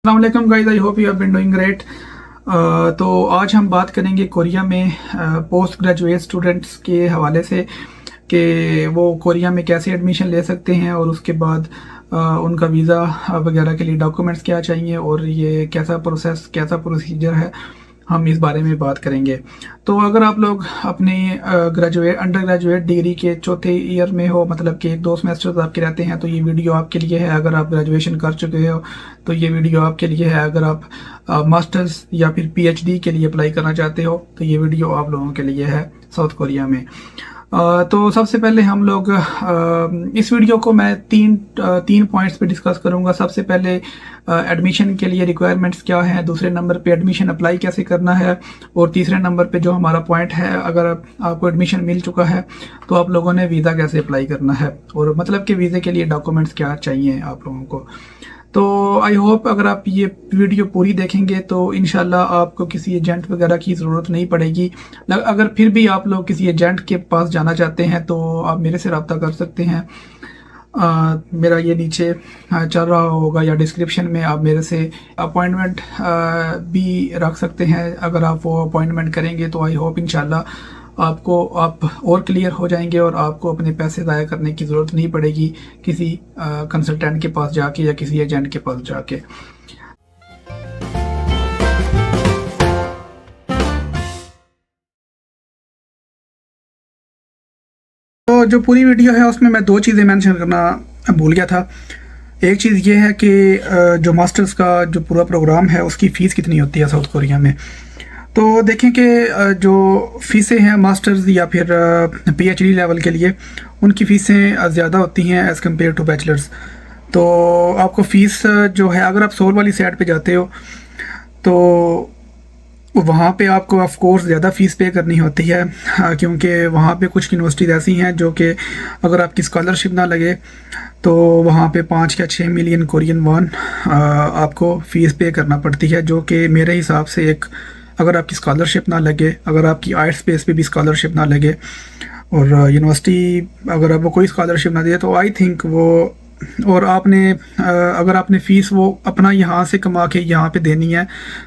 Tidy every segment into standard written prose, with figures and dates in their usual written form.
अस्सलाम guys, I hope you have been doing great. तो आज हम बात करेंगे कोरिया में पोस्ट ग्रेजुएट स्टूडेंट्स के हवाले से कि वो कोरिया में कैसे एडमिशन ले सकते हैं और उसके बाद उनका वीज़ा वगैरह के लिए डॉक्यूमेंट्स क्या चाहिए और ये कैसा प्रोसीजर है, हम इस बारे में बात करेंगे। तो अगर आप लोग अपने अंडर ग्रेजुएट डिग्री के चौथे ईयर में हो, मतलब कि एक दो सेमेस्टर्स आपके रहते हैं, तो ये वीडियो आपके लिए है। अगर आप ग्रेजुएशन कर चुके हो तो ये वीडियो आपके लिए है। अगर आप मास्टर्स या फिर पीएचडी के लिए अप्लाई करना चाहते हो तो ये वीडियो आप लोगों के लिए है साउथ कोरिया में। तो सबसे पहले हम लोग इस वीडियो को मैं तीन पॉइंट्स पे डिस्कस करूंगा। सबसे पहले एडमिशन के लिए रिक्वायरमेंट्स क्या हैं, दूसरे नंबर पे एडमिशन अप्लाई कैसे करना है, और तीसरे नंबर पे जो हमारा पॉइंट है, अगर आपको एडमिशन मिल चुका है तो आप लोगों ने वीज़ा कैसे अप्लाई करना है, और मतलब कि वीज़े के लिए डॉक्यूमेंट्स क्या चाहिए आप लोगों को। तो आई होप अगर आप ये वीडियो पूरी देखेंगे तो इंशाल्लाह आपको किसी एजेंट वगैरह की ज़रूरत नहीं पड़ेगी। अगर फिर भी आप लोग किसी एजेंट के पास जाना चाहते हैं तो आप मेरे से रब्ता कर सकते हैं। मेरा ये नीचे चल रहा होगा या डिस्क्रिप्शन में आप मेरे से अपॉइंटमेंट भी रख सकते हैं। अगर आप वो अपॉइंटमेंट करेंगे तो आई होप इंशाल्लाह आप और क्लियर हो जाएंगे और आपको अपने पैसे ज़ाया करने की ज़रूरत नहीं पड़ेगी किसी कंसल्टेंट के पास जाके या किसी एजेंट के पास जाके। तो जो पूरी वीडियो है उसमें मैं दो चीज़ें मेंशन करना भूल गया था। एक चीज़ ये है कि जो मास्टर्स का जो पूरा प्रोग्राम है उसकी फ़ीस कितनी होती है साउथ कोरिया में। तो देखें कि जो फ़ीसें हैं मास्टर्स या फिर पीएचडी लेवल के लिए, उनकी फ़ीसें ज़्यादा होती हैं एज़ कम्पेयर टू बैचलर्स। तो आपको फ़ीस जो है, अगर आप सोल वाली साइड पे जाते हो तो वहाँ पे आपको ऑफ कोर्स ज़्यादा फ़ीस पे करनी होती है, क्योंकि वहाँ पे कुछ यूनिवर्सिटीज़ ऐसी हैं जो कि अगर आपकी स्कॉलरशिप ना लगे तो वहाँ पे 5 या 6 मिलियन कोरियन वॉन आपको फ़ीस पे करना पड़ती है, जो कि मेरे हिसाब से अगर आपकी स्कॉलरशिप ना लगे, अगर आपकी आइट्स बेस पे भी स्कॉलरशिप ना लगे और यूनिवर्सिटी अगर आपको कोई स्कॉलरशिप ना दे तो आई थिंक वो, और अगर आपने फ़ीस वो अपना यहाँ से कमा के यहाँ पे देनी है,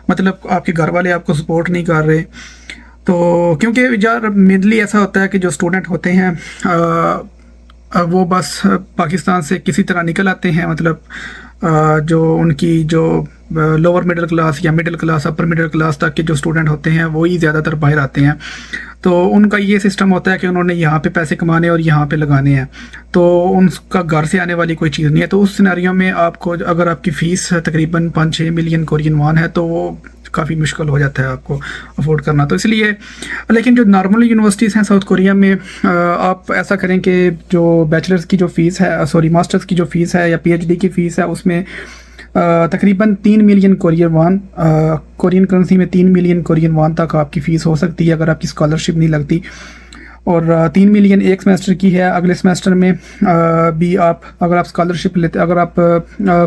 मतलब आपके घर वाले आपको सपोर्ट नहीं कर रहे, तो क्योंकि यार मेनली ऐसा होता है कि जो स्टूडेंट होते हैं वो बस पाकिस्तान से किसी तरह निकल आते हैं, मतलब जो उनकी जो लोअर मिडिल क्लास या middle class upper middle class तक के जो स्टूडेंट होते हैं वही ज़्यादातर बाहर आते हैं। तो उनका ये सिस्टम होता है कि उन्होंने यहाँ पे पैसे कमाने और यहाँ पे लगाने हैं, तो उनका घर से आने वाली कोई चीज़ नहीं है। तो उस सिनेरियो में आपको, अगर आपकी फ़ीस तकरीबन 5-6 मिलियन कोरियन वॉन है तो वो काफ़ी मुश्किल हो जाता है आपको अफोर्ड करना। तो इसलिए, लेकिन जो नॉर्मल यूनिवर्सिटीज़ हैं साउथ कोरिया में, आप ऐसा करें कि जो बैचलर्स की जो फ़ीस है, मास्टर्स की जो फ़ीस है या पीएचडी की फ़ीस है, उसमें तकरीबन 3 million Korean von, Korean currency में 3 मिलियन कोरियन वॉन तक आपकी फ़ीस हो सकती है अगर आपकी स्कॉलरशिप नहीं लगती। और 3 मिलियन एक सेमेस्टर की है। अगले सेमेस्टर में भी अगर आप स्कॉलरशिप लेते, अगर आप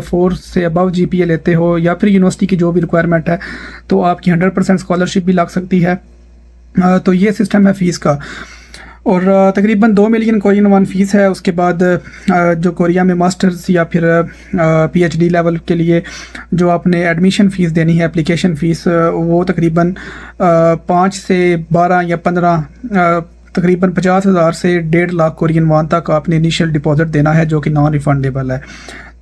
4 से अबव जीपीए लेते हो या फिर यूनिवर्सिटी की जो भी रिक्वायरमेंट है, तो आपकी 100% स्कॉलरशिप भी लग सकती है। तो ये सिस्टम है फ़ीस का। और तकरीबन 2 मिलियन कोरियन वॉन फ़ीस है। उसके बाद जो कोरिया में मास्टर्स या फिर पीएचडी लेवल के लिए जो आपने एडमिशन फ़ीस देनी है, एप्लीकेशन फ़ीस, वो तकरीबन 5 से 12 या 15, तकरीबन 50,000 से 1.5 लाख कोरियन वॉन तक आपने इनिशियल डिपॉजिट देना है, जो कि नॉन रिफंडेबल है।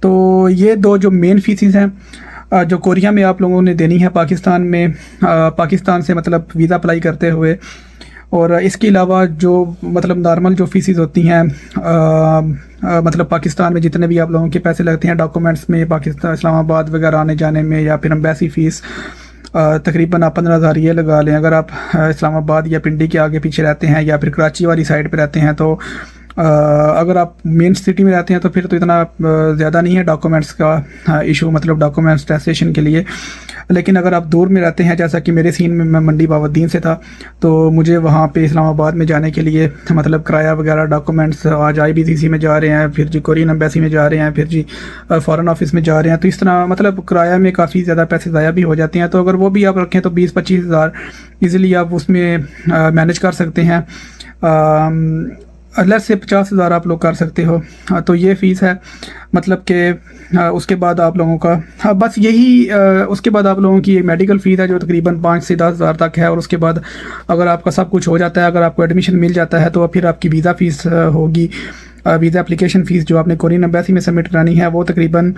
तो ये दो जो मेन फ़ीसेस हैं जो कोरिया में आप लोगों ने देनी है पाकिस्तान से, मतलब वीज़ा अप्लाई करते हुए। और इसके अलावा जो मतलब नॉर्मल जो फ़ीसेस होती हैं, मतलब पाकिस्तान में जितने भी आप लोगों के पैसे लगते हैं डॉक्यूमेंट्स में, पाकिस्तान इस्लामाबाद वगैरह आने जाने में, या फिर एम्बेसी फ़ीस, तकरीबन आप 15,000 ये लगा लें। अगर आप इस्लामाबाद या पिंडी के आगे पीछे रहते हैं या फिर कराची वाली साइड पे रहते हैं, तो अगर आप मेन सिटी में रहते हैं तो फिर तो इतना ज़्यादा नहीं है डॉक्यूमेंट्स का इशू, मतलब डॉक्यूमेंट्स टैक्सेशन के लिए। लेकिन अगर आप दूर में रहते हैं, जैसा कि मेरे सीन में, मैं मंडी बाउद्दीन से था, तो मुझे वहाँ पे इस्लामाबाद में जाने के लिए मतलब किराया वगैरह, डॉक्यूमेंट्स, आज आईबीसीसी में जा रहे हैं, फिर जी कोरियन एम्बेसी में जा रहे हैं, फिर जी फ़ॉरेन ऑफिस में जा रहे हैं, तो इस तरह मतलब किराया में काफ़ी ज़्यादा पैसे ज़ाया भी हो जाते हैं। तो अगर वो भी आप रखें तो 20-25 हज़ार ईज़िली आप उसमें मैनेज कर सकते हैं। लेस से 50,000 आप लोग कर सकते हो। तो ये फ़ीस है, मतलब कि उसके बाद आप लोगों का बस यही उसके बाद आप लोगों की मेडिकल फ़ीस है जो तकरीबन 5 से 10,000 तक है। और उसके बाद अगर आपका सब कुछ हो जाता है, अगर आपको एडमिशन मिल जाता है, तो फिर आपकी वीज़ा फ़ीस होगी। वीज़ा एप्लीकेशन फ़ीस जो आपने कोरियन एम्बेसी में सबमिट करानी है वो तकरीबन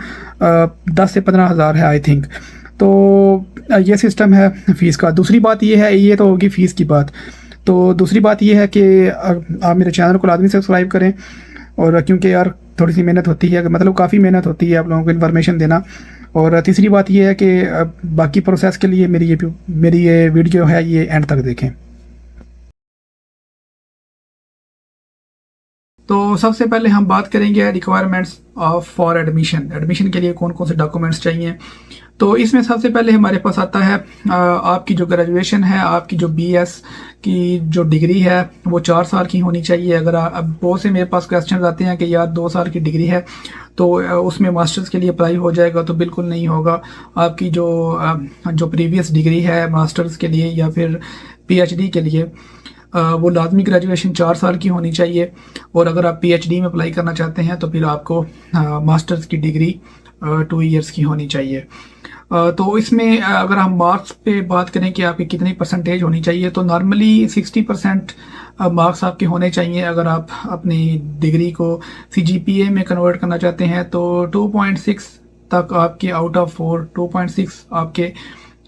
10 से 15,000 है आई थिंक। तो ये सिस्टम है फ़ीस का। दूसरी बात ये है, ये तो होगी फ़ीस की बात। तो दूसरी बात ये है कि आप मेरे चैनल को लाजमी सब्सक्राइब करें, और क्योंकि यार थोड़ी सी मेहनत होती है, मतलब काफ़ी मेहनत होती है आप लोगों को इन्फॉर्मेशन देना। और तीसरी बात ये है कि बाकी प्रोसेस के लिए मेरी ये वीडियो है, ये एंड तक देखें। तो सबसे पहले हम बात करेंगे requirements of for admission. Admission के लिए कौन कौन से डॉक्यूमेंट्स चाहिए। तो इसमें सबसे पहले हमारे पास आता है आपकी जो ग्रेजुएशन है, आपकी जो बीएस की जो डिग्री है वो 4 साल की होनी चाहिए। अगर अब बहुत से मेरे पास क्वेश्चन आते हैं कि यार 2 साल की डिग्री है तो उसमें मास्टर्स के लिए अप्लाई हो जाएगा, तो बिल्कुल नहीं होगा। आपकी जो प्रीवियस डिग्री है मास्टर्स के लिए या फिर पीएचडी के लिए वो लाजमी ग्रेजुएशन 4 साल की होनी चाहिए। और अगर आप पीएचडी में अप्लाई करना चाहते हैं तो फिर आपको मास्टर्स की डिग्री 2 ईयर्स की होनी चाहिए। तो इसमें अगर हम मार्क्स पे बात करें कि आपकी कितनी परसेंटेज होनी चाहिए, तो नॉर्मली 60% मार्क्स आपके होने चाहिए। अगर आप अपनी डिग्री को सीजीपीए में कन्वर्ट करना चाहते हैं तो 2.6 तक आपके आउट ऑफ 4 2.6 आपके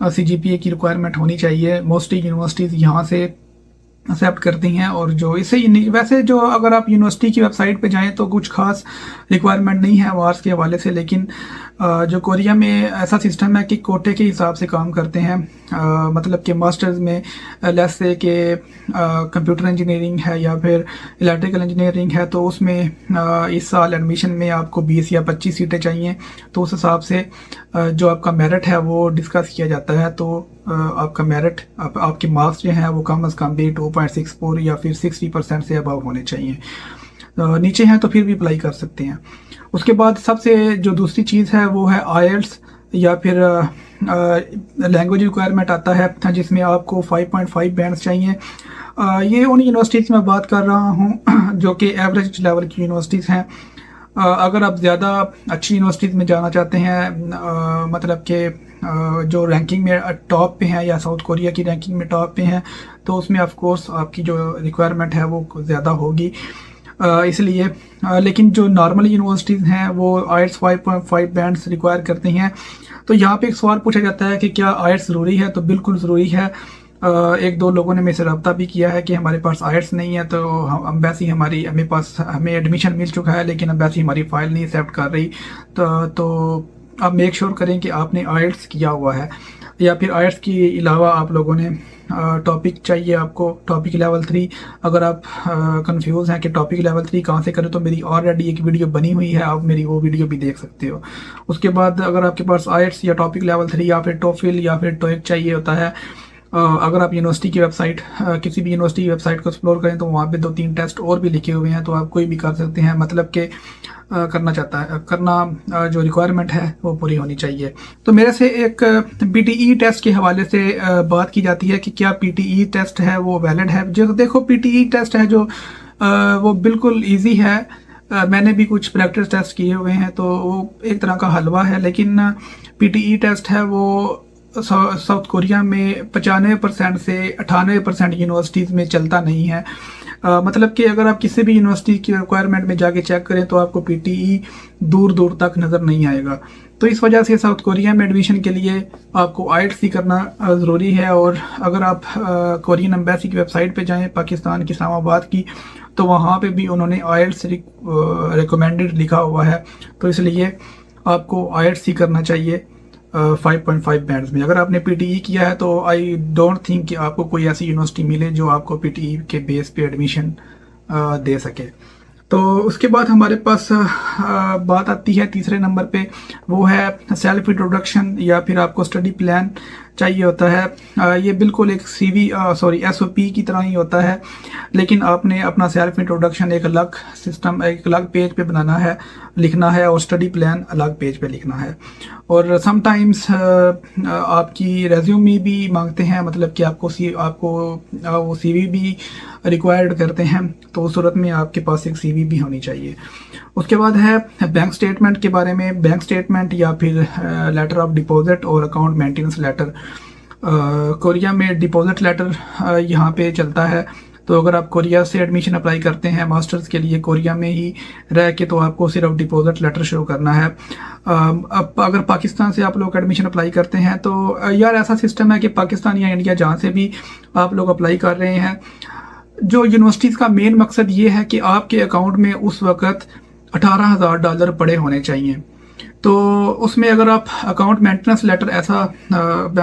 सीजीपीए की रिक्वायरमेंट होनी चाहिए। मोस्टली यूनिवर्सिटीज़ यहाँ से एक्सेप्ट करती हैं। और जो इससे वैसे जो अगर आप यूनिवर्सिटी की वेबसाइट पे जाएं तो कुछ खास रिक्वायरमेंट नहीं है मार्क्स के हवाले से, लेकिन जो कोरिया में ऐसा सिस्टम है कि कोटे के हिसाब से काम करते हैं। मतलब कि मास्टर्स में लेस से कि कंप्यूटर इंजीनियरिंग है या फिर इलेक्ट्रिकल इंजीनियरिंग है, तो उसमें इस साल एडमिशन में आपको 20 या 25 सीटें चाहिए। तो उस हिसाब से जो आपका मेरिट है वो डिस्कस किया जाता है। तो आपका मेरिट आपके मार्क्स जो हैं वो कम अज़ कम भी 2.64 या फिर 60% से अबव होने चाहिए। नीचे हैं तो फिर भी अप्लाई कर सकते हैं। उसके बाद सबसे जो दूसरी चीज़ है वो है आईएलटीएस या फिर लैंग्वेज रिक्वायरमेंट आता है जिसमें आपको 5.5 बैंड्स चाहिए। ये उन यूनिवर्सिटीज़ में बात कर रहा हूँ जो कि एवरेज लेवल की यूनिवर्सिटीज़ हैं। अगर आप ज़्यादा अच्छी यूनिवर्सिटीज़ में जाना चाहते हैं, मतलब कि जो रैंकिंग में टॉप पे हैं या साउथ कोरिया की रैंकिंग में टॉप पे हैं, तो उसमें ऑफ कोर्स आपकी जो रिक्वायरमेंट है वो ज़्यादा होगी। इसलिए लेकिन जो नॉर्मल यूनिवर्सिटीज़ हैं वो आईएलटीएस 5.5 बैंड्स रिक्वायर करती हैं। तो यहाँ पे एक सवाल पूछा जाता है कि क्या आईएलटीएस ज़रूरी है। तो बिल्कुल ज़रूरी है। एक दो लोगों ने मेरे से रब्ता भी किया है कि हमारे पास आईएलटीएस नहीं है, तो अम्बेसी हमें एडमिशन मिल चुका है लेकिन अम्बेसी हमारी फ़ाइल नहीं एक्सेप्ट कर रही। तो आप मेक श्योर करें कि आपने आईएलटीएस किया हुआ है, या फिर आईएलटीएस के अलावा आप लोगों ने टॉपिक चाहिए आपको टॉपिक लेवल 3। अगर आप कंफ्यूज हैं कि टॉपिक लेवल 3 कहाँ से करें, तो मेरी ऑलरेडी एक वीडियो बनी हुई है, आप मेरी वो वीडियो भी देख सकते हो। उसके बाद अगर आपके पास आईएलटीएस या टॉपिक लेवल 3 या फिर टोफिल या फिर टोइक चाहिए होता है, अगर आप यूनिवर्सिटी की वेबसाइट किसी भी यूनिवर्सिटी की वेबसाइट को एक्सप्लोर करें तो वहाँ पे 2-3 टेस्ट और भी लिखे हुए हैं, तो आप कोई भी कर सकते हैं। मतलब कि जो रिक्वायरमेंट है वो पूरी होनी चाहिए। तो मेरे से एक पीटीई टेस्ट के हवाले से बात की जाती है कि क्या पीटीई टेस्ट है वो वैलिड है। जो देखो पीटीई टेस्ट है जो वो बिल्कुल ईजी है। मैंने भी कुछ प्रैक्टिस टेस्ट किए हुए हैं, तो वो एक तरह का हलवा है। लेकिन पीटीई टेस्ट है वो साउथ कोरिया में 95% से 98% यूनिवर्सिटीज़ में चलता नहीं है। मतलब कि अगर आप किसी भी यूनिवर्सिटी की रिक्वायरमेंट में जाके चेक करें तो आपको पीटीई दूर दूर तक नज़र नहीं आएगा। तो इस वजह से साउथ कोरिया में एडमिशन के लिए आपको आईएलटीएस ही करना ज़रूरी है। और अगर आप कोरियन एम्बेसी की वेबसाइट पे जाएं, पाकिस्तान की इस्लामाबाद की, तो वहाँ पे भी उन्होंने आईएलटीएस रिकमेंडेड लिखा हुआ है। तो इसलिए आपको आईएलटीएस ही करना चाहिए 5.5 बैंड्स में। अगर आपने पीटीई किया है तो आई डोंट थिंक कि आपको कोई ऐसी यूनिवर्सिटी मिले जो आपको पीटीई के बेस पे एडमिशन दे सके। तो उसके बाद हमारे पास बात आती है तीसरे नंबर पे, वो है सेल्फ इंट्रोडक्शन या फिर आपको स्टडी प्लान चाहिए होता है। ये बिल्कुल एक SOP की तरह ही होता है, लेकिन आपने अपना सेल्फ इंट्रोडक्शन एक अलग सिस्टम, एक अलग पेज पे बनाना है, लिखना है, और स्टडी प्लान अलग पेज पे लिखना है। और समटाइम्स आपकी रेज्यूमे भी मांगते हैं, मतलब कि आपको वो CV भी रिक्वायर्ड करते हैं, तो उस सूरत में आपके पास एक CV भी होनी चाहिए। उसके बाद है बैंक स्टेटमेंट के बारे में। बैंक स्टेटमेंट या फिर लेटर ऑफ डिपॉजिट और अकाउंट मेंटेनेंस लेटर। कोरिया में डिपॉजिट लेटर यहाँ पे चलता है, तो अगर आप कोरिया से एडमिशन अप्लाई करते हैं मास्टर्स के लिए कोरिया में ही रह के, तो आपको सिर्फ डिपॉजिट लेटर शो करना है। अब अगर पाकिस्तान से आप लोग एडमिशन अप्लाई करते हैं, तो यार ऐसा सिस्टम है कि पाकिस्तान या इंडिया जहाँ से भी आप लोग अप्लाई कर रहे हैं, जो यूनिवर्सिटीज़ का मेन मकसद ये है कि आपके अकाउंट में उस वक़्त $18,000 पड़े होने चाहिए। तो उसमें अगर आप अकाउंट मेंटेनेंस लेटर ऐसा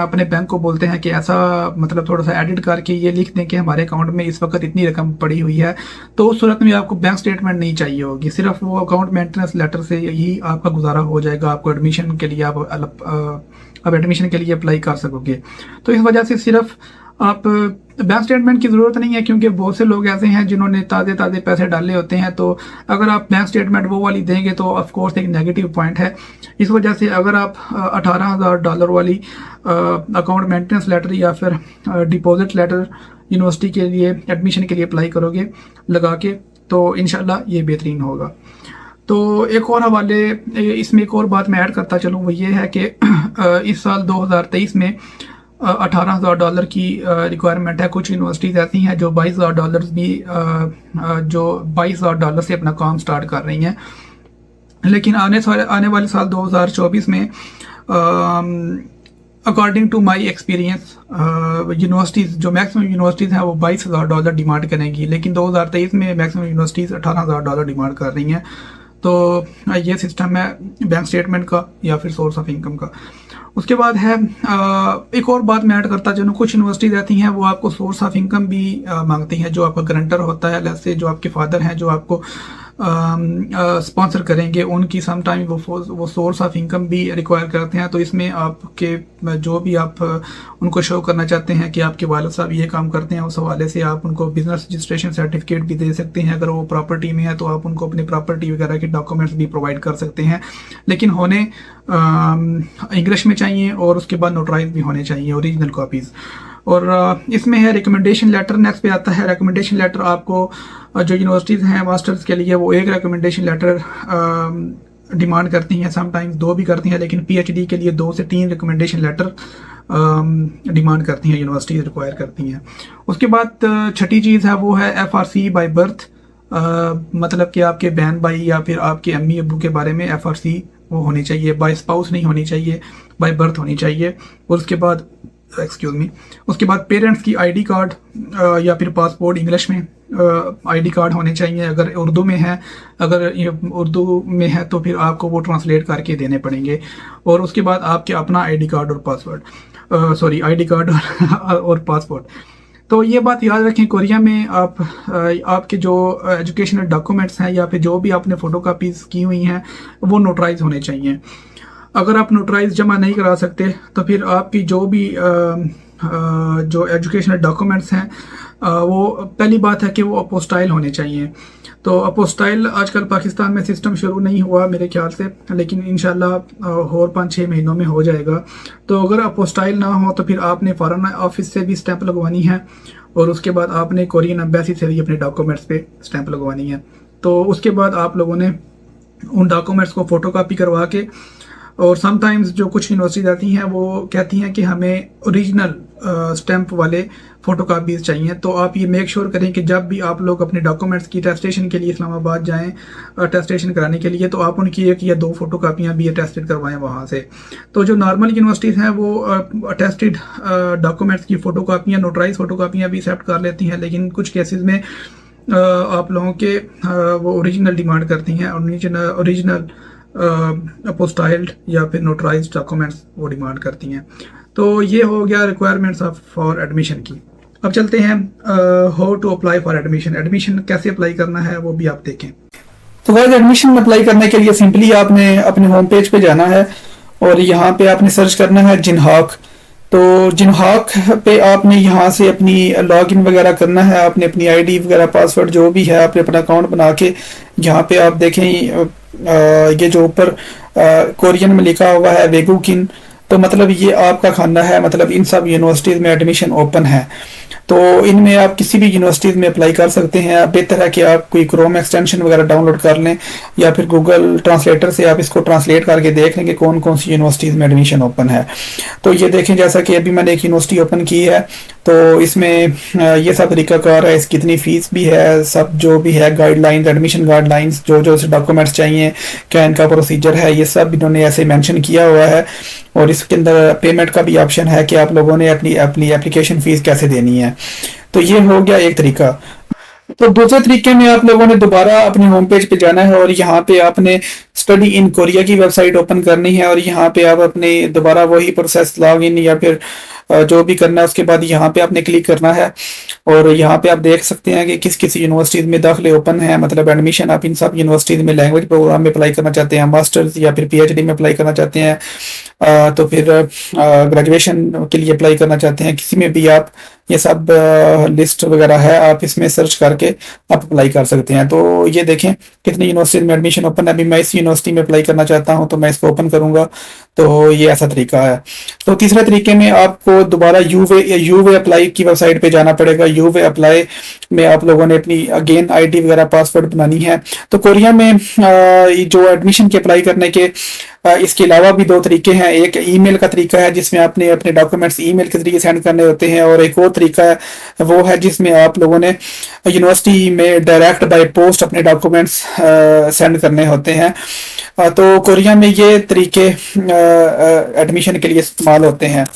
अपने बैंक को बोलते हैं कि ऐसा मतलब थोड़ा सा एडिट करके ये लिख दें कि हमारे अकाउंट में इस वक्त इतनी रकम पड़ी हुई है, तो उस सूरत में आपको बैंक स्टेटमेंट नहीं चाहिए होगी, सिर्फ वो अकाउंट मेंटेनेंस लेटर से ही आपका गुजारा हो जाएगा। आपको एडमिशन के लिए आप एडमिशन के लिए अप्लाई कर सकोगे। तो इस वजह से सिर्फ आप बैंक स्टेटमेंट की ज़रूरत नहीं है, क्योंकि बहुत से लोग ऐसे हैं जिन्होंने ताज़े पैसे डाले होते हैं, तो अगर आप बैंक स्टेटमेंट वो वाली देंगे तो ऑफ कोर्स एक नेगेटिव पॉइंट है। इस वजह से अगर आप $18,000 वाली अकाउंट मेंटेनेंस लेटर या फिर डिपॉजिट लेटर यूनिवर्सिटी के लिए एडमिशन के लिए अप्लाई करोगे लगा के, तो इंशाल्लाह ये बेहतरीन होगा। तो एक और हवाले, इसमें एक और बात मैं ऐड करता चलूँ, वो ये है कि इस साल 2023 में $18,000 की रिक्वायरमेंट है। कुछ यूनिवर्सिटीज़ ऐसी हैं जो $22,000 भी जो $22,000 से अपना काम स्टार्ट कर रही हैं, लेकिन आने वाले साल 2024 में according to my experience universities, जो मैक्सिमम यूनिवर्सिटीज़ हैं वो $22,000 डिमांड करेंगी, लेकिन 2023 में मैक्सिमम यूनिवर्सिटीज़ $18,000 डिमांड कर रही हैं। तो ये सिस्टम है बैंक स्टेटमेंट का या फिर सोर्स ऑफ इनकम का। उसके बाद है एक और बात मैं ऐड करता चलूँ, कुछ यूनिवर्सिटीज़ रहती हैं वो आपको सोर्स ऑफ इनकम भी मांगती हैं। जो आपका गारंटर होता है, जैसे जो आपके फादर हैं जो आपको स्पॉन्सर करेंगे, उनकी सम टाइम वो सोर्स ऑफ इनकम भी रिक्वायर करते हैं। तो इसमें आपके जो भी आप उनको शो करना चाहते हैं कि आपके वालिद साहब ये काम करते हैं, उस हवाले से आप उनको बिजनेस रजिस्ट्रेशन सर्टिफिकेट भी दे सकते हैं। अगर वो प्रॉपर्टी में है तो आप उनको अपनी प्रॉपर्टी वगैरह के डॉक्यूमेंट्स भी प्रोवाइड कर सकते हैं, लेकिन होने इंग्लिश में चाहिए और उसके बाद नोटराइज भी होने चाहिए ओरिजिनल कॉपीज़। और इसमें है रिकमेंडेशन लेटर, नेक्स्ट पे आता है रिकमेंडेशन लेटर। आपको जो यूनिवर्सिटीज़ हैं मास्टर्स के लिए वो एक रिकमेंडेशन लेटर डिमांड करती हैं, समटाइम्स 2 भी करती हैं, लेकिन PhD के लिए 2 से 3 रिकमेंडेशन लेटर डिमांड करती हैं, यूनिवर्सिटीज़ रिक्वायर करती हैं। उसके बाद छठी चीज़ है वो है FRC बाय बर्थ, मतलब कि आपके बहन भाई या फिर आपके अम्मी अब्बू के बारे में FRC वो होनी चाहिए, बाय स्पाउस नहीं होनी चाहिए, बाय बर्थ होनी चाहिए। और उसके बाद उसके बाद पेरेंट्स की ID कार्ड या फिर पासपोर्ट, इंग्लिश में ID कार्ड होने चाहिए। अगर उर्दू में है, उर्दू में है तो फिर आपको वो ट्रांसलेट करके देने पड़ेंगे। और उसके बाद आपके अपना ID कार्ड और पासवर्ड, ID कार्ड और पासपोर्ट। तो ये बात याद रखें, कोरिया में आपके जो एजुकेशनल डॉक्यूमेंट्स हैं या फिर जो भी आपने फ़ोटोकॉपीज़ की हुई हैं वो नोटराइज होने चाहिए। अगर आप नोटराइज जमा नहीं करा सकते तो फिर आपकी जो भी जो एजुकेशनल डॉक्यूमेंट्स हैं वो पहली बात है कि वो अपोस्टाइल होने चाहिए। तो अपोस्टाइल आजकल पाकिस्तान में सिस्टम शुरू नहीं हुआ मेरे ख्याल से, लेकिन इंशाल्लाह और 5-6 महीनों में हो जाएगा। तो अगर अपोस्टाइल ना हो तो फिर आपने फॉरेन ऑफिस से भी स्टैंप लगवानी है और उसके बाद आपने कोरियन एम्बेसी से भी अपने डॉक्यूमेंट्स पे स्टैंप लगवानी है। तो उसके बाद आप लोगों ने उन डॉक्यूमेंट्स को फ़ोटोकॉपी करवा के, और समटाइम्स जो कुछ यूनिवर्सिटी आती हैं वो कहती हैं कि हमें ओरिजिनल स्टैंप वाले फ़ोटोकॉपीज़ चाहिए। तो आप ये मेक श्योर करें कि जब भी आप लोग अपने डॉक्यूमेंट्स की अटेस्टेशन के लिए इस्लामाबाद जाएं अटेस्टेशन कराने के लिए, तो आप उनकी 1 या 2 फ़ोटोकॉपियाँ भी अटेस्टेड करवाएं वहाँ से। तो जो नॉर्मल यूनिवर्सिटीज़ हैं वो अटेस्टेड डॉक्यूमेंट्स की फ़ोटोकॉपियाँ, नोटराइज फ़ोटोकॉपियाँ भी एक्सेप्ट कर लेती हैं, लेकिन कुछ केसेस में आप लोगों के वो ओरिजिनल डिमांड करती हैं, ओरिजिनल अपोस्टाइल्ड या फिर नोटराइज्ड डॉक्यूमेंट्स वो डिमांड करती हैं। तो ये हो गया रिक्वायरमेंट्स फॉर एडमिशन की। अब चलते हैं how to apply for admission. Admission कैसे अप्लाई करना है वो भी आप देखें। तो गाइस, एडमिशन अप्लाई करने के लिए सिंपली आपने अपने होम पेज पे जाना है और यहाँ पे आपने सर्च करना है जिनहाक। तो जिनहाक पे आपने यहाँ से अपनी लॉगिन वगैरह करना है, आपने अपनी आईडी वगैरह पासवर्ड जो भी है आपने अपना अकाउंट बना के यहाँ पे आप देखें ये जो ऊपर कोरियन में लिखा हुआ है वेगुकिन, तो मतलब ये आपका खाना है, मतलब इन सब यूनिवर्सिटीज़ में एडमिशन ओपन है। तो इनमें आप किसी भी यूनिवर्सिटीज़ में अप्लाई कर सकते हैं। बेहतर है कि आप कोई क्रोम एक्सटेंशन वगैरह डाउनलोड कर लें या फिर गूगल ट्रांसलेटर से आप इसको ट्रांसलेट करके देख लें कि कौन कौन सी यूनिवर्सिटीज़ में एडमिशन ओपन है। तो ये देखें, जैसा कि अभी मैंने एक यूनिवर्सिटी ओपन की है, तो इसमें ये सब तरीकाकार है, इसकी कितनी फ़ीस भी है, सब जो भी है गाइडलाइंस, एडमिशन गाइडलाइंस, जो जो डॉक्यूमेंट्स चाहिए, क्या इनका प्रोसीजर है, ये सब इन्होंने ऐसे मेंशन किया हुआ है। और इसके अंदर पेमेंट का भी ऑप्शन है कि आप लोगों ने अपनी अपनी एप्लीकेशन फ़ीस कैसे देनी है। तो ये हो गया एक तरीका। तो दूसरे तरीके में आप लोगों ने दोबारा अपने होम पेज पे जाना है और यहाँ पे आपने स्टडी इन कोरिया की वेबसाइट ओपन करनी है और यहाँ पे आप अपने दोबारा वही प्रोसेस लॉग इन या फिर जो भी करना है उसके बाद यहाँ पे आपने क्लिक करना है। और यहाँ पे आप देख सकते हैं कि किस किस यूनिवर्सिटीज़ में दाखिले ओपन है, मतलब एडमिशन आप इन सब यूनिवर्सिटीज़ में लैंग्वेज प्रोग्राम में अप्लाई करना चाहते हैं, मास्टर्स या फिर पीएचडी में अप्लाई करना चाहते हैं, तो फिर ग्रेजुएशन के लिए अप्लाई करना चाहते हैं, किसी में भी आप ये सब लिस्ट वगैरह है, आप इसमें सर्च करके आप अप्लाई कर सकते हैं। तो ये देखें कितनी यूनिवर्सिटी में एडमिशन ओपन है। अभी मैं इस यूनिवर्सिटी में अप्लाई करना चाहता हूं तो मैं इसको ओपन करूंगा। तो ये ऐसा तरीका है। तो तीसरे तरीके में आपको दोबारा यूवे अप्लाई की वेबसाइट पे जाना पड़ेगा। यूवे अप्लाई में आप लोगों ने अपनी अगेन आईडी वगैरह पासवर्ड बनानी है। तो कोरिया में जो एडमिशन के अप्लाई करने के इसके अलावा भी दो तरीके हैं। एक ईमेल का तरीका है जिसमें आपने अपने डॉक्यूमेंट्स ईमेल के जरिए सेंड करने होते हैं, और एक और तरीका है वो है जिसमें आप लोगों ने यूनिवर्सिटी में डायरेक्ट बाय पोस्ट अपने डॉक्यूमेंट्स सेंड करने होते हैं। तो कोरिया में ये तरीके एडमिशन के लिए इस्तेमाल होते हैं।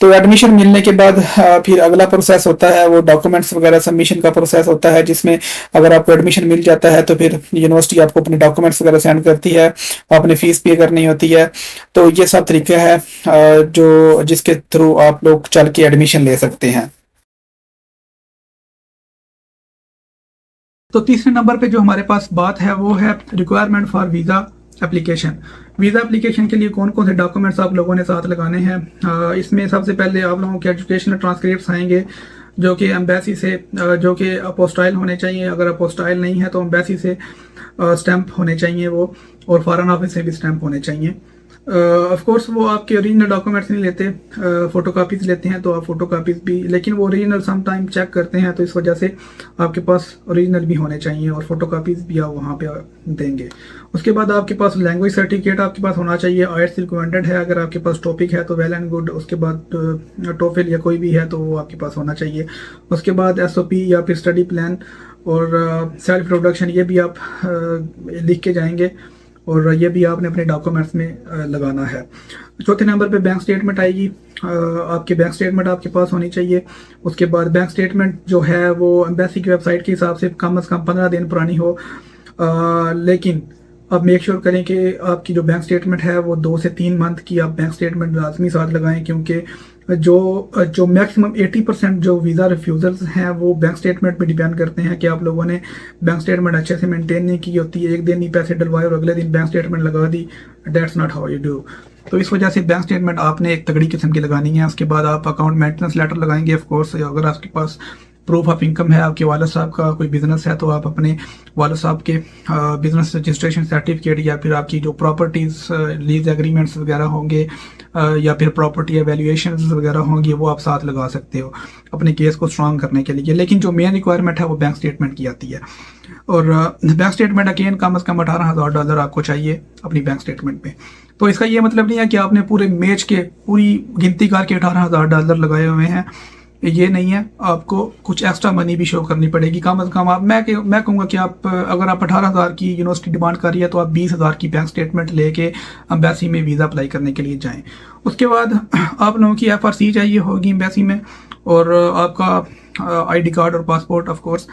तो एडमिशन मिलने के बाद फिर अगला प्रोसेस होता है वो डॉक्यूमेंट्स वगैरह सबमिशन का प्रोसेस होता है, जिसमें अगर आपको एडमिशन मिल जाता है तो फिर यूनिवर्सिटी आपको अपने डॉक्यूमेंट्स वगैरह सेंड करती है, आपने फीस पे करनी होती है। तो ये सब तरीके हैं जो जिसके थ्रू आप लोग चल के एडमिशन ले सकते हैं। तो तीसरे नंबर पे जो हमारे पास बात है वो है requirement for visa application. Visa application के लिए कौन कौन से डॉक्यूमेंट्स आप लोगों ने साथ लगाने हैं। इसमें सबसे पहले आप लोगों के एजुकेशनल ट्रांसक्रिप्ट्स आएंगे जो कि एम्बेसी से जो कि अपोस्टाइल होने चाहिए। अगर अपोस्टाइल नहीं है तो एम्बेसी से स्टैंप होने चाहिए वो, और फॉरेन ऑफिस से भी स्टैंप होने चाहिए। ऑफ कोर्स वो आपके ओरिजिनल डॉक्यूमेंट्स नहीं लेते, फ़ोटो कापीज़ लेते हैं, तो आप फ़ोटो कापीज़ भी, लेकिन वो ओरिजिनल सम टाइम चेक करते हैं, तो इस वजह से आपके पास ओरिजिनल भी होने चाहिए और फ़ोटो कापीज़ भी आप वहाँ पे देंगे। उसके बाद आपके पास लैंग्वेज सर्टिफिकेट आपके पास होना चाहिए। आईएलटीएस रिकमेंडेड है, अगर आपके पास टॉपिक है तो वेल एंड गुड। उसके बाद टोफिल या कोई भी है तो वो आपके पास होना चाहिए। उसके बाद एसओपी या फिर स्टडी प्लान और सेल्फ प्रोडक्शन, ये भी आप लिख के जाएंगे और ये भी आपने अपने डॉक्यूमेंट्स में लगाना है। चौथे नंबर पे बैंक स्टेटमेंट आएगी। आपके बैंक स्टेटमेंट आपके पास होनी चाहिए। उसके बाद बैंक स्टेटमेंट जो है वो एम्बेसी की वेबसाइट के हिसाब से कम से कम 15 दिन पुरानी हो, लेकिन अब मेक श्योर करें कि आपकी जो बैंक स्टेटमेंट है वो 2 से 3 मंथ की आप बैंक स्टेटमेंट लाजमी साथ लगाएं, क्योंकि जो मैक्सिमम 80% जो वीज़ा रिफ्यूज़ल्स हैं वो बैंक स्टेटमेंट पे डिपेंड करते हैं कि आप लोगों ने बैंक स्टेटमेंट अच्छे से मेंटेन नहीं की होती है। एक दिन ही पैसे डलवाए और अगले दिन बैंक स्टेटमेंट लगा दी। That's not how you do. तो इस वजह से बैंक स्टेटमेंट आपने एक तगड़ी किस्म की लगानी है। उसके बाद आप अकाउंट मेंटेनेंस लेटर लगाएंगे। ऑफ कोर्स अगर आपके पास प्रूफ ऑफ इनकम है, आपके वालिद साहब का कोई बिजनेस है, तो आप अपने वालिद साहब के बिजनेस रजिस्ट्रेशन सर्टिफिकेट या फिर आपकी जो प्रॉपर्टीज़ लीज एग्रीमेंट्स वगैरह होंगे या फिर प्रॉपर्टी एवेल्यूएशन वगैरह होंगी, वो आप साथ लगा सकते हो अपने केस को स्ट्रॉन्ग करने के लिए। लेकिन जो मेन रिक्वायरमेंट है वो बैंक स्टेटमेंट की आती है, और बैंक स्टेटमेंट अगेन कम से कम $18,000 आपको चाहिए अपनी बैंक स्टेटमेंट पे। तो इसका ये मतलब नहीं है कि आपने पूरे मैच के पूरी गिनती करके $18,000 लगाए हुए हैं, ये नहीं है। आपको कुछ एक्स्ट्रा मनी भी शो करनी पड़ेगी। कम से कम आप मैं कहूँगा कि आप अगर आप 18,000 की यूनिवर्सिटी डिमांड कर रही है तो आप 20,000 की बैंक स्टेटमेंट लेके एम्बेसी में वीज़ा अप्लाई करने के लिए जाएं। उसके बाद आप लोगों की एफआरसी चाहिए होगी एम्बेसी में, और आपका आईडी कार्ड और पासपोर्ट ऑफ कोर्स,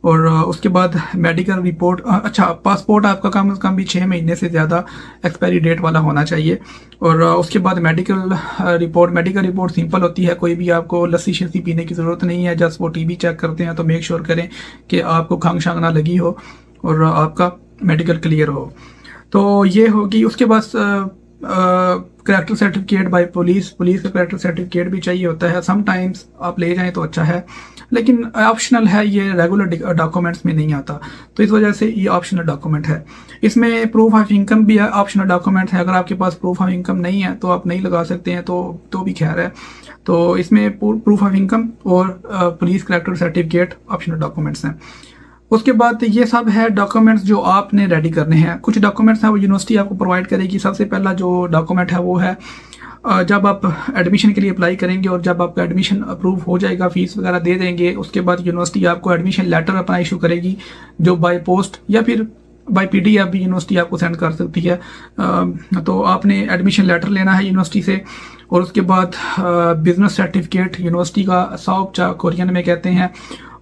और उसके बाद मेडिकल रिपोर्ट। अच्छा, पासपोर्ट आपका कम से कम भी 6 महीने से ज़्यादा एक्सपायरी डेट वाला होना चाहिए। और उसके बाद मेडिकल रिपोर्ट सिंपल होती है, कोई भी आपको लस्सी शस्सी पीने की ज़रूरत नहीं है। जस्ट वो टीबी चेक करते हैं, तो मेक श्योर करें कि आपको खंग शंग ना लगी हो और आपका मेडिकल क्लियर हो। तो ये होगी। उसके बाद करेक्टर सर्टिफिकेट बाय पुलिस का करेक्टर सर्टिफिकेट भी चाहिए होता है। समटाइम्स आप ले जाएं तो अच्छा है, लेकिन ऑप्शनल है, ये रेगुलर डॉक्यूमेंट्स में नहीं आता, तो इस वजह से ये ऑप्शनल डॉक्यूमेंट है। इसमें प्रूफ ऑफ इनकम भी है, ऑप्शनल डॉक्यूमेंट है। अगर आपके पास प्रूफ ऑफ इनकम नहीं है तो आप नहीं लगा सकते हैं, तो भी खैर है। तो इसमें प्रूफ ऑफ इनकम और police character certificate optional documents हैं। उसके बाद ये सब है डॉक्यूमेंट्स जो आपने रेडी करने हैं। कुछ डॉक्यूमेंट्स हैं वो यूनिवर्सिटी आपको प्रोवाइड करेगी। सबसे पहला जो डॉक्यूमेंट है वो है जब आप एडमिशन के लिए अप्लाई करेंगे और जब आपका एडमिशन अप्रूव हो जाएगा, फीस वगैरह दे देंगे, उसके बाद यूनिवर्सिटी आपको एडमिशन लेटर अपना इशू करेगी, जो बाय पोस्ट या फिर बाय PDF भी यूनिवर्सिटी आपको सेंड कर सकती है। तो आपने एडमिशन लेटर लेना है यूनिवर्सिटी से, और उसके बाद बिजनेस सर्टिफिकेट यूनिवर्सिटी का साओपचा कोरियन में कहते हैं,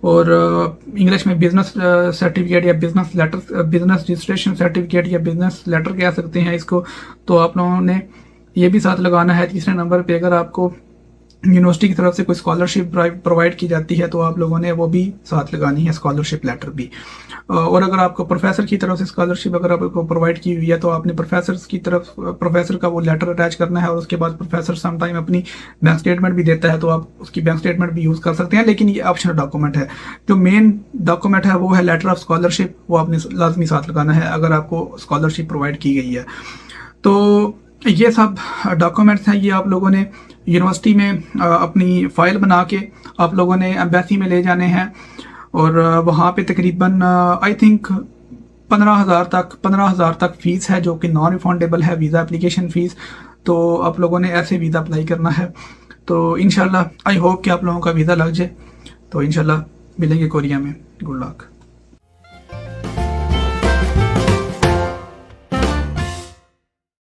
और इंग्लिश में बिजनेस सर्टिफिकेट या business letter, business registration certificate या बिजनेस लेटर कह सकते हैं इसको। तो आप लोगों ने ये भी साथ लगाना है। तीसरे नंबर पे अगर आपको यूनिवर्सिटी की तरफ से कोई स्कॉलरशिप प्रोवाइड की जाती है तो आप लोगों ने वो भी साथ लगानी है, स्कॉलरशिप लेटर भी। और अगर आपको प्रोफेसर की तरफ से स्कॉलरशिप अगर आपको प्रोवाइड की हुई है तो आपने प्रोफेसर का वो लेटर अटैच करना है, और उसके बाद प्रोफेसर समटाइम अपनी बैंक स्टेटमेंट भी देता है, तो आप उसकी बैंक स्टेटमेंट भी यूज़ कर सकते हैं, लेकिन ये ऑप्शनल डॉक्यूमेंट है। जो मेन डॉक्यूमेंट है वो है लेटर ऑफ स्कॉलरशिप, वो आपने लाजमी साथ लगाना है अगर आपको स्कॉलरशिप प्रोवाइड की गई है। तो ये सब डॉक्यूमेंट्स हैं, ये आप लोगों ने यूनिवर्सिटी में अपनी फ़ाइल बना के आप लोगों ने एम्बेसी में ले जाने हैं, और वहाँ पे तकरीबन आई थिंक 15,000 तक फ़ीस है, जो कि नॉन रिफंडेबल है, वीज़ा एप्लीकेशन फ़ीस। तो आप लोगों ने ऐसे वीज़ा अप्लाई करना है। तो इंशाल्लाह आई होप कि आप लोगों का वीज़ा लग जाए। तो इंशाल्लाह मिलेंगे कोरिया में। Good luck.